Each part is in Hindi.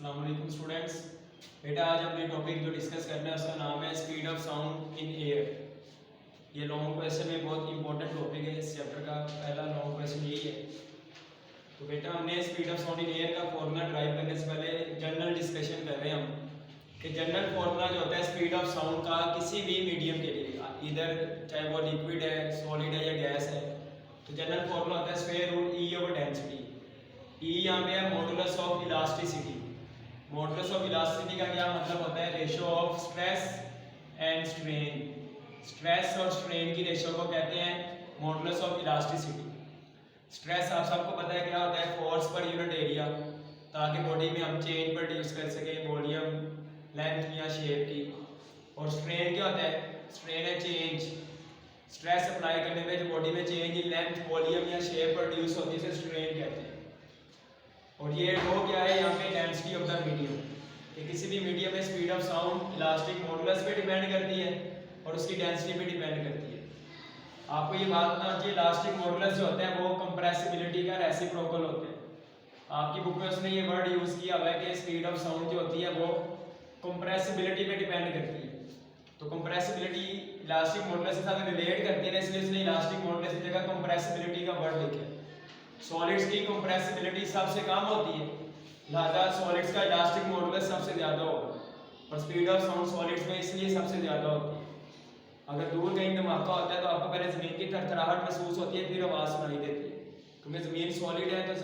अस्सलाम वालेकुम स्टूडेंट्स। बेटा आज अपने टॉपिक जो डिस्कस करना है उसका नाम है speed of sound in air. ये लॉन्ग क्वेश्चन में बहुत इंपॉर्टेंट टॉपिक है। इस चैप्टर का पहला लॉन्ग क्वेश्चन यही है। तो बेटा हमने speed of sound in air का फॉर्मूला ड्राइव करने से पहले जनरल डिस्कशन कर रहे हैं हम कि जनरल फॉर्मूला जो होता है स्पीड ऑफ साउंड का किसी भी मीडियम के लिए, इधर चाहे वो लिक्विड है, सॉलिड है या गैस है, तो जनरल फॉर्मूला होता है square root E over density. E यहाँ पे है modulus of elasticity. Modulus of elasticity का क्या मतलब होता है? Ratio of stress and strain. Stress और स्ट्रेन की रेशियो को कहते हैं मॉडुलस ऑफ इलास्टिसिटी। स्ट्रेस आप सबको पता है क्या होता है? फोर्स पर यूनिट एरिया, ताकि बॉडी में हम चेंज प्रोड्यूस कर सकें वॉल्यूम, लेंथ या शेप की। और स्ट्रेन क्या होता है? स्ट्रेन है चेंज, स्ट्रेस अप्लाई करने पे जो बॉडी में चेंज इन लेंथ, वॉल्यूम या शेप प्रोड्यूस होती है, इसे स्ट्रेन कहते हैं। और ये वो क्या है यहाँ पे? डेंसिटी ऑफ द मीडियम, कि किसी भी मीडियम में speed of sound elastic modulus पे डिपेंड करती है और उसकी डेंसिटी पे डिपेंड करती है। आपको ये बात पता चाहिए, इलास्टिक मॉडुलस जो होता है वो कंप्रेसिबिलिटी का रेसिप्रोकल होता है। आपकी बुक में उसने ये वर्ड यूज किया हुआ है कि स्पीड ऑफ साउंड जो होती है वो कंप्रेसिबिलिटी पे डिपेंड करती है। तो कंप्रेसिबिलिटी इलास्टिक मॉडुलस के साथ रिलेट करती है, इसलिए उसने इलास्टिक मॉडुलस की जगह कंप्रेसिबिलिटी का वर्ड लिखा है। सॉलिड्स की कंप्रेसिबिलिटी सबसे कम होती है, लिहाजा सॉलिड्स का इलास्टिक मॉडुलस सबसे ज़्यादा होगा, और स्पीड ऑफ साउंड सॉलिड्स में इसलिए सबसे ज़्यादा होती है। अगर दूर कहीं धमाका होता है तो आपको पहले ज़मीन की थरथराहट महसूस होती है, फिर आवाज़ सुनाई देती है, क्योंकि ज़मीन सॉलिड है तो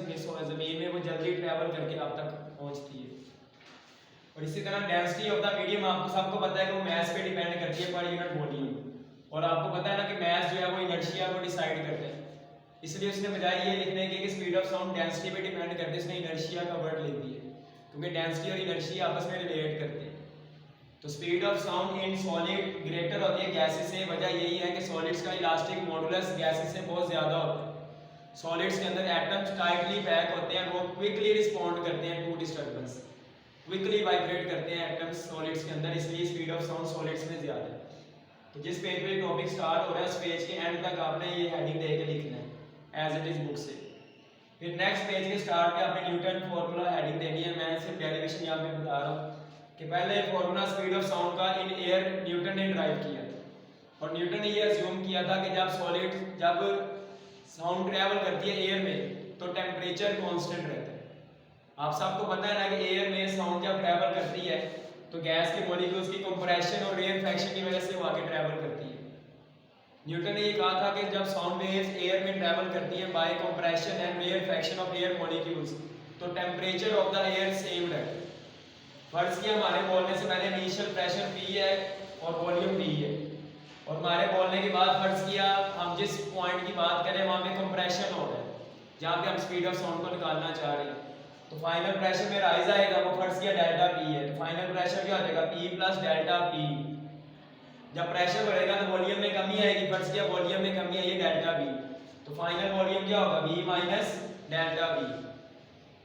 ज़मीन में वो जल्दी ट्रैवल करके आप तक पहुँचती है। और इसी तरह डेंसिटी ऑफ द मीडियम आपको सबको पता है कि वो मैस पे डिपेंड करती है पर यूनिट वॉल्यूम, और आपको पता है ना कि मैस जो है वो इनर्शिया को डिसाइड करता है। इसलिए उसने बजाय ये लिखने की कि स्पीड ऑफ साउंड डेंसिटी पे डिपेंड करती है, उसने इनर्शिया का वर्ड लिख दिया, क्योंकि डेंसिटी और इनर्शिया आपस में रिलेट करते हैं। तो speed of sound in solid greater होती है गैसेस से। वजह यही है कि सॉलिड्स का इलास्टिक मॉडुलस गैसेस से बहुत ज़्यादा होता है। सॉलिड्स के अंदर एटम्स टाइटली पैक होते हैं, वो क्विकली रिस्पॉन्ड करते हैं टू डिस्टर्बेंस, क्विकली वाइब्रेट करते हैं एटम्स सॉलिड्स के अंदर, इसलिए स्पीड ऑफ साउंड सॉलिड्स में ज़्यादा है। तो जिस पेज पे टॉपिक स्टार्ट हो रहा है उस पेज के एंड तक आपने ये हेडिंग दे के लिखना है एज इट इज बुक से। फिर नेक्स्ट पेज के स्टार्ट पे आपने न्यूटन फार्मूला हेडिंग देनी है। मैं सिर्फ डेरिवेशन यहाँ पे बता रहा हूँ कि पहले फार्मूला स्पीड ऑफ साउंड का इन एयर न्यूटन ने ड्राइव किया था, और न्यूटन ने ये अज्यूम किया था कि जब साउंड ट्रैवल करती है एयर में तो टेम्परेचर कांस्टेंट रहता है। आप सबको पता है ना कि एयर में साउंड जब ट्रैवल करती है तो गैस के मॉलिक्यूल्स की कंप्रेशन और रेयरफेक्शन की वजह से वो आगे ट्रैवल करती है। न्यूटन ने ये कहा था कि जब साउंड वेव्स एयर में ट्रैवल करती हैं by compression and rarefaction of air molecules, तो temperature of the air same रहता है। फर्ज किया हमारे बोलने से पहले इनिशियल प्रेशर P है और वॉल्यूम V है, और हमारे बोलने के बाद फर्ज किया हम जिस पॉइंट की बात करें वहाँ पे कंप्रेशन हो रहा है, जहाँ पे हम स्पीड ऑफ साउंड को निकालना चाह रहे हैं। तो फाइनल प्रेशर में राइज आएगा, वो फर्ज किया डेल्टा P है, तो फाइनल प्रेशर क्या हो जाएगा? P plus delta P। जब प्रेशर बढ़ेगा तो वॉल्यूम में कमी आएगी, फर्ज किया वॉल्यूम में कमी आई है डेल्टा V, तो फाइनल वॉल्यूम क्या होगा? V minus delta V।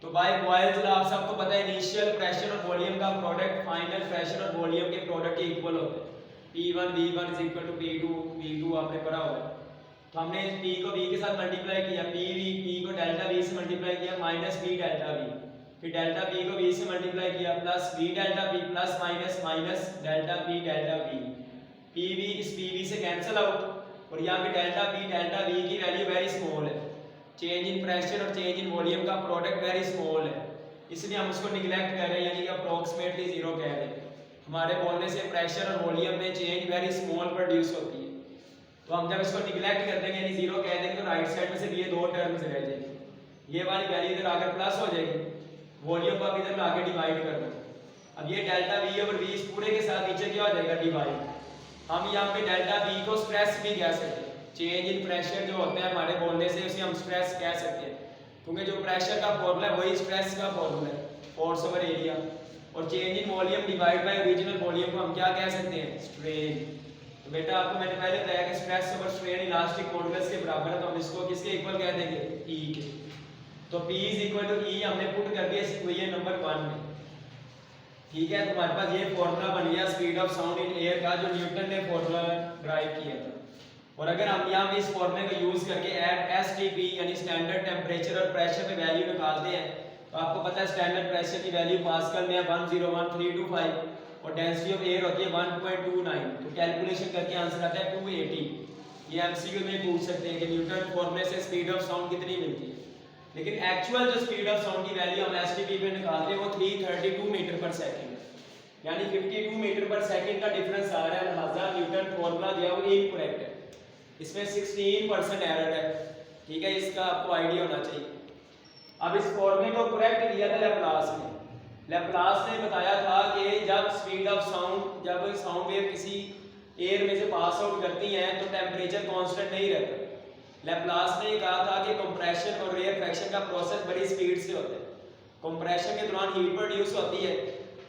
तो बाय बॉयल्स लॉ आप सबको पता है इनिशियल प्रेशर और वॉल्यूम का प्रोडक्ट फाइनल प्रेशर और वॉल्यूम के प्रोडक्ट के इक्वल होता है। P1 V1 is equal to P2 V2 आपने पढ़ा होगा। तो हमने P को V के साथ मल्टीप्लाई किया, P को डेल्टा V से मल्टीप्लाई किया माइनस V डेल्टा V, फिर डेल्टा P को V से मल्टीप्लाई किया plus V delta V plus minus minus delta V delta V। PV इस PV से कैंसिल आउट, और यहाँ पे डेल्टा V की वैल्यू वेरी स्मॉल है। चेंज इन प्रेशर और चेंज इन वॉल्यूम का प्रोडक्ट वेरी स्मॉल है, इसलिए हम उसको निगलेक्ट कर रहे हैं, यानी कि अप्रोक्सीमेटली जीरो कह रहे हैं। हमारे बोलने से प्रेशर और वॉल्यूम में चेंज वेरी स्मॉल प्रोड्यूस होती है, तो हम जब इसको निगलेक्ट कर देंगे यानी जीरो कह देंगे तो राइट साइड में सिर्फ ये दो टर्म्स रह जाएंगे। ये वाली वैल्यू इधर आकर प्लस हो जाएगी, वॉल्यूम को अब इधर में आगे डिवाइड कर दो। अब ये डेल्टा V और V इस पूरे के साथ नीचे क्या हो जाएगा? डिवाइड। हम यहाँ पे डेल्टा V को स्ट्रेस भी कह सकते हैं, चेंज इन प्रेशर जो होता है हमारे बोलने से उसे हम स्ट्रेस कह सकते हैं, क्योंकि जो प्रेशर का फॉर्मूला है वही स्ट्रेस का फॉर्मूला है, फोर्स ओवर एरिया। और change in volume divide by original volume को हम क्या कह सकते हैं? स्ट्रेन। तो बेटा आपको मैंने पहले बताया कि stress over strain elastic modulus के बराबर है, तो हम इसको किसके इक्वल कह देंगे? E के। तो P is equal to E हमने पुट कर दिया इक्वेशन नंबर 1 में, ठीक है। तो हमारे पास ये फॉर्मूला बन गया speed of sound in air का, जो न्यूटन ने फॉर्मूला ड्राइव किया था। और अगर हम यहाँ पे इस फॉर्मूले को यूज करके एट STP यानी स्टैंडर्ड टेम्परेचर और प्रेशर पे वैल्यू निकालते हैं तो आपको पता है स्टैंडर्ड प्रेशर की वैल्यू पास्कल में है 101325 और डेंसिटी ऑफ एयर होती है 1.29। तो कैलकुलेशन करके आंसर आता है 280। ये एमसीक्यू में पूछ सकते हैं कि न्यूटन फॉर्मूले से स्पीड ऑफ साउंड कितनी मिलती है, लेकिन एक्चुअल जो स्पीड ऑफ साउंड की वैल्यू हम एसटीपी पे निकालते हैं वो 332 मीटर पर सेकंड है, यानी 52 मीटर पर सेकंड का डिफरेंस आ रहा है। लिहाजा न्यूटन फॉर्मूला जो है वो इनकरेक्ट है, इसमें 16% एरर है। ठीक है, इसका आपको आइडिया होना चाहिए। अब इस फॉर्मूले को करेक्ट किया था लैप्लास ने। लैप्लास ने बताया था कि जब स्पीड ऑफ साउंड, जब साउंड वेव किसी एयर में से पास आउट करती हैं तो टेम्परेचर कांस्टेंट नहीं रहता। लैप्लास ने कहा था कि कंप्रेशन और रेयरफैक्शन का प्रोसेस बड़ी स्पीड से होता है। कंप्रेशन के दौरान हीट प्रोड्यूस होती है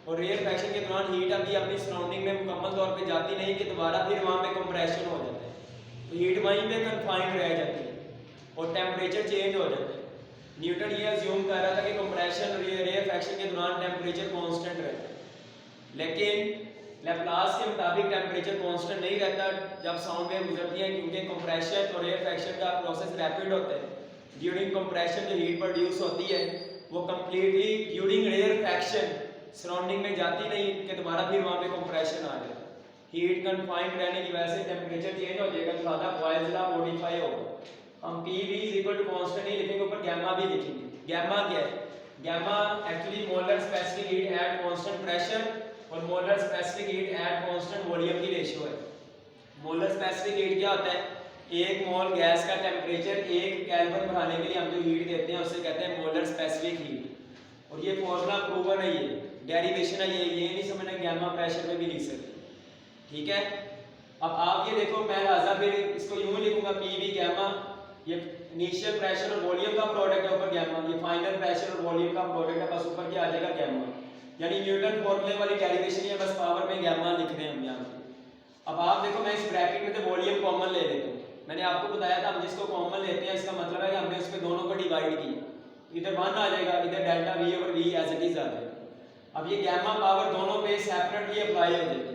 और रेयरफैक्शन के दौरान हीट अभी अपनी सराउंडिंग में मुकम्मल तौर पे जाती नहीं कि दोबारा फिर वहाँ पे कंप्रेशन हो जाता है, तो हीट वहीं पे कन्फाइंड रह जाती है और टेम्परेचर चेंज हो जाता है। न्यूटन ये अज्यूम कर रहा था कि कंप्रेशन और रेयरफैक्शन के दौरान टेम्परेचर कांस्टेंट रहता है, लेकिन लैप्लास के मुताबिक टेम्परेचर कांस्टेंट नहीं रहता जब साउंड वेव गुजरती है, क्योंकि कंप्रेशन और रेयरफैक्शन का प्रोसेस रैपिड होता है। ड्यूरिंग कंप्रेशन जो हीट प्रोड्यूस होती है वो कंप्लीटली ड्यूरिंग रेयरफैक्शन सराउंडिंग में जाती नहीं कि दोबारा फिर वहाँ पे कंप्रेशन आ जाए। हीट कन्फाइंड रहने की वजह से टेम्परेचर चेंज हो जाएगा, तो ज़्यादा बॉयल्स लॉ मॉडिफाई होगा। हम P V is equal to constant नहीं लिखेंगे, ऊपर गैमा भी लिखेंगे। गैमा क्या है? Gamma actually molar specific heat at constant pressure और molar specific heat at constant volume की रेशियो है। मोलर स्पेसिफिक हीट क्या होता है? एक मोल गैस का टेम्परेचर 1 केल्विन बढ़ाने के लिए हम जो हीट देते हैं उसे कहते हैं मोलर स्पेसिफिक हीट। और ये फॉर्मूला प्रूवन है, ये डेरिवेशन है, ये नहीं समझना गैमा प्रेशर में भी लिख सकते। ठीक है, अब आप ये देखो, मैं लिहाजा फिर इसको यूं लिखूंगा पी वी गैमा, ये इनिशियल प्रेशर और वॉल्यूम का प्रोडक्ट है, ऊपर गैमा, ये फाइनल प्रेशर और वॉल्यूम का प्रोडक्ट है, बस ऊपर क्या आ जाएगा गैमा। यानी न्यूटन फॉर्मूले वाली डेरिवेशन है, बस पावर में गैमा लिख रहे हैं हम यहाँ पे। अब आप देखो, मैं इस ब्रैकेट में तो वॉल्यूम कॉमन ले लेता हूँ। मैंने आपको बताया था हम जिसको कॉमन लेते हैं इसका मतलब है कि हमने उस पे दोनों को डिवाइड किया, इधर 1 आ जाएगा, इधर delta V over V as it is आ जाएगा। अब ये गैमा पावर दोनों पे सेपरेटली अप्लाई हो जाएगी,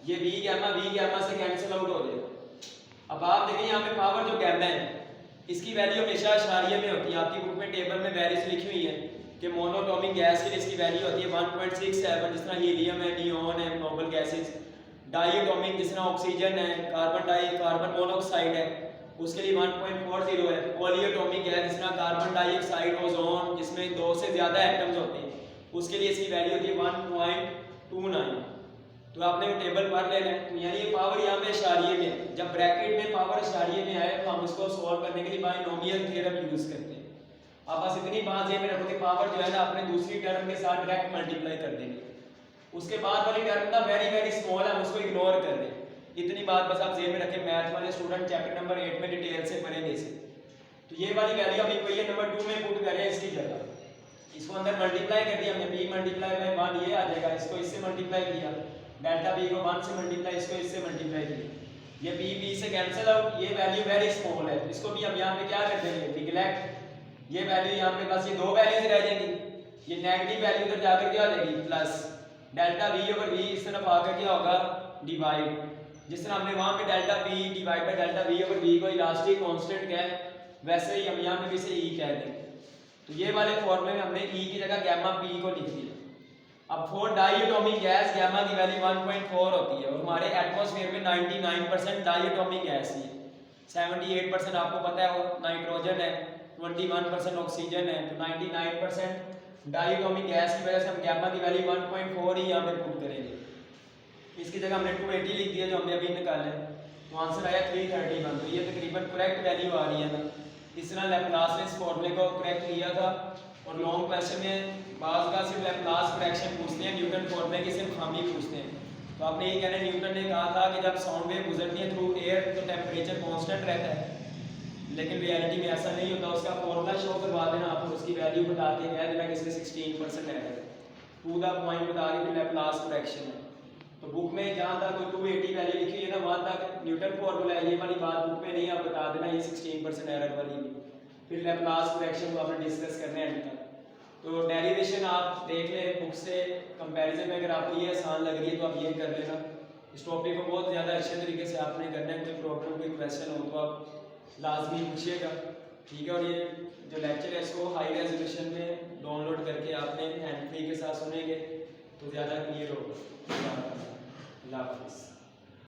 ये वी गैमा से कैंसिल आउट हो जाएगा। अब आप देखें यहाँ पे पावर जो गैमा है इसकी वैल्यू हमेशा इशारिये में होती है। आपकी बुक में टेबल में वैल्यूज लिखी हुई है कि मोनोटॉमिक गैस के लिए इसकी वैल्यू होती है 1.67, जिस तरह हीलियम है, नियोन है, नोबल गैसेस। डाइएटॉमिक जिस तरह ऑक्सीजन है, कार्बन मोनोऑक्साइड है, उसके लिए 1.40 है। पॉलीएटॉमिक है जिस तरह कार्बन डाइऑक्साइड, ओजोन जिसमें 2 से ज़्यादा एटम्स होते हैं, उसके लिए इसकी वैल्यू होती है 1.29। तो आपने वो टेबल पढ़ लेना है। तो यानी ये पावर यहाँ पे इशारिये में है। जब ब्रैकेट में पावर इशारिये में आए तो हम उसको सॉल्व करने के लिए बाइनोमियल थ्योरम यूज करते हैं। आप बस इतनी बात ये में रखो कि पावर जो है ना अपने दूसरी टर्म के साथ डायरेक्ट मल्टीप्लाई कर देंगे, उसके बाद वाली टर्म ना वेरी स्मॉल है, हम उसको इग्नोर कर दें। इतनी बात बस आप जेब में रखें। मैथ वाले स्टूडेंट चैप्टर नंबर 8 में डिटेल से पढ़ेंगे इसे। तो ये वाली वैल्यू हम इक्वेशन नंबर 2 में पुट करें इसकी जगह, इसको अंदर मल्टीप्लाई कर दिया हमने, p मल्टीप्लाई बाय 1 ये आ जाएगा, इसको इससे मल्टीप्लाई किया, डेल्टा p को 1 से मल्टीप्लाई, इसको इससे मल्टीप्लाई किया, ये p से कैंसिल आउट, ये वैल्यू वेरी स्मॉल है, इसको भी हम यहाँ पे क्या कर देंगे निगलेक्ट। ये वैल्यू यहाँ पे बस ये 2 वैल्यूज रह जाएंगी, ये नेगेटिव वैल्यू उधर जाकर क्या हो जाएगी plus delta v over v, इस तरफ आकर क्या होगा डिवाइड। जिस तरह हमने वहाँ पे delta p divide by delta v over v को इलास्टिक कांस्टेंट कहा है, वैसे ही हम यहाँ पे भी इसे e कह देंगे। तो ये वाले फॉर्मूले में हमने e की जगह गैमा p को लिख दिया। अब फॉर डाइएटॉमिक गैस गैमा की वैल्यू 1.4 होती है और हमारे एटमॉस्फेयर में 99% डाइएटॉमिक गैस है, 78% आपको पता है वो नाइट्रोजन है, 21% ऑक्सीजन है, तो 99% डाइएटॉमिक गैस की वजह से हम गैमा की वैल्यू 1.4 ही यहाँ पे पुट करेंगे। इसकी जगह हमने 280 लिख दिया जो हमने अभी निकाला है, तो आंसर आया 331। तो ये तकरीबन करेक्ट वैल्यू आ रही है ना। इस तरह लैप्लास ने इस फॉर्मूले को करेक्ट किया था और लॉन्ग क्वेश्चन में बाज़ का सिर्फ लैप्लास करेक्शन पूछते हैं, न्यूटन फॉर्मूले की सिर्फ खामी पूछते हैं। तो आपने ये कहना है न्यूटन ने कहा था कि जब साउंड वेव गुजरती है थ्रू एयर तो टेम्परेचर कांस्टेंट रहता है, लेकिन रियलिटी में ऐसा नहीं होता। उसका फॉर्मूला शो करवा देना आप, उसकी वैल्यू बता के कह देना कि इसमें 16% है, टू द पॉइंट बता के लैप्लास करेक्शन है। तो बुक में जहाँ तक कोई 280 वैल्यू लिखी है ना वहाँ तक न्यूटन फॉर्मूला है, ये वाली बात बुक में नहीं, आप बता देना ये 16% एरर वाली। फिर लैप्लास करेक्शन को आपने डिस्कस करने हैं एंड तक। तो डेरिवेशन आप देख लें बुक से कंपैरिजन में, अगर आपको ये आसान लग रही है तो आप ये कर लेना। इस टॉपिक को बहुत ज़्यादा अच्छे तरीके से आपने करना है। कोई प्रॉब्लम कोई क्वेश्चन हो तो आप लाजमी पूछिएगा। ठीक है। और ये जो लेक्चर है इसको हाई रेजोल्यूशन में डाउनलोड करके आपने हैंड फ्री के साथ सुनेंगे तो ज़्यादा क्लियर होगा। अल्लाह हाफिज़।